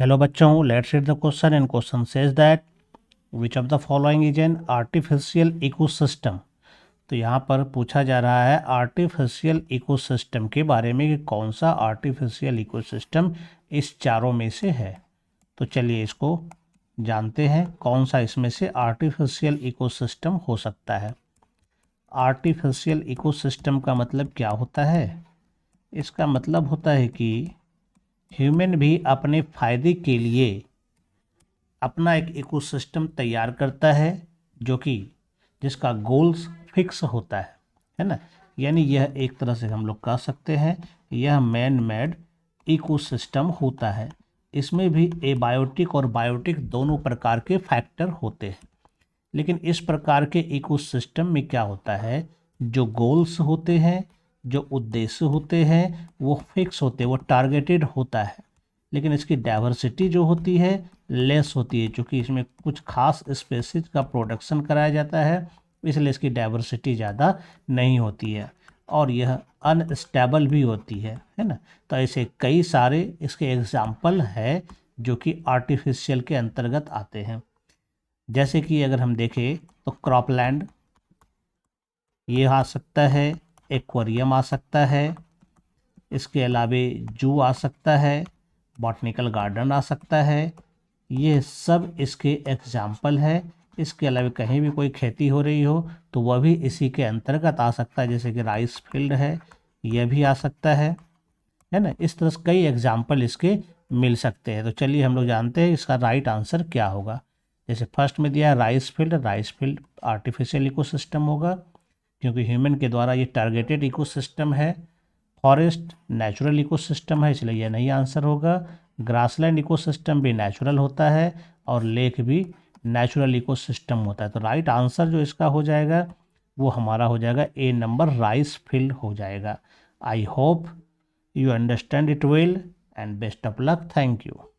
Hello बच्चों, let's read the question and question says that which of the following is an artificial ecosystem. तो यहाँ पर पूछा जा रहा है आर्टिफिशियल इकोसिस्टम के बारे में कि कौन सा आर्टिफिशियल इकोसिस्टम इस चारों में से है। तो चलिए इसको जानते हैं कौन सा इसमें से आर्टिफिशियल इकोसिस्टम हो सकता है। आर्टिफिशियल इकोसिस्टम का मतलब क्या होता है? इसका मतलब होता है कि ह्यूमन भी अपने फ़ायदे के लिए अपना एक इकोसिस्टम तैयार करता है जो कि जिसका गोल्स फिक्स होता है ना। यानी यह एक तरह से हम लोग कह सकते हैं यह मैन मेड इकोसिस्टम होता है। इसमें भी एबायोटिक और बायोटिक दोनों प्रकार के फैक्टर होते हैं, लेकिन इस प्रकार के इकोसिस्टम में क्या होता है, जो गोल्स होते हैं, जो उद्देश्य होते हैं वो फिक्स होते हैं, वो टारगेटेड होता है। लेकिन इसकी डाइवर्सिटी जो होती है लेस होती है, क्योंकि इसमें कुछ खास स्पेसीज का प्रोडक्शन कराया जाता है, इसलिए इसकी डाइवर्सिटी ज़्यादा नहीं होती है और यह अनस्टेबल भी होती है ना। तो ऐसे कई सारे इसके एग्जाम्पल है जो कि आर्टिफिशियल के अंतर्गत आते हैं। जैसे कि अगर हम देखें तो क्रॉपलैंड ये आ सकता है, एक्वेरियम आ सकता है, इसके अलावे जू आ सकता है, बॉटनिकल गार्डन आ सकता है। ये सब इसके एग्जाम्पल है। इसके अलावा कहीं भी कोई खेती हो रही हो तो वह भी इसी के अंतर्गत आ सकता है, जैसे कि राइस फील्ड है, यह भी आ सकता है ना। इस तरह से कई एग्जाम्पल इसके मिल सकते हैं। तो चलिए हम लोग जानते हैं इसका राइट आंसर क्या होगा। जैसे फर्स्ट में दिया है राइस फील्ड आर्टिफिशियल इकोसिस्टम होगा, क्योंकि ह्यूमन के द्वारा ये टारगेटेड इकोसिस्टम है। फॉरेस्ट नेचुरल इकोसिस्टम है, इसलिए यह नहीं आंसर होगा। ग्रासलैंड इकोसिस्टम भी नेचुरल होता है और लेक भी नेचुरल इकोसिस्टम होता है। तो राइट आंसर जो इसका हो जाएगा वो हमारा हो जाएगा ए नंबर, राइस फील्ड हो जाएगा। I hope you understand it well and best of luck. Thank you.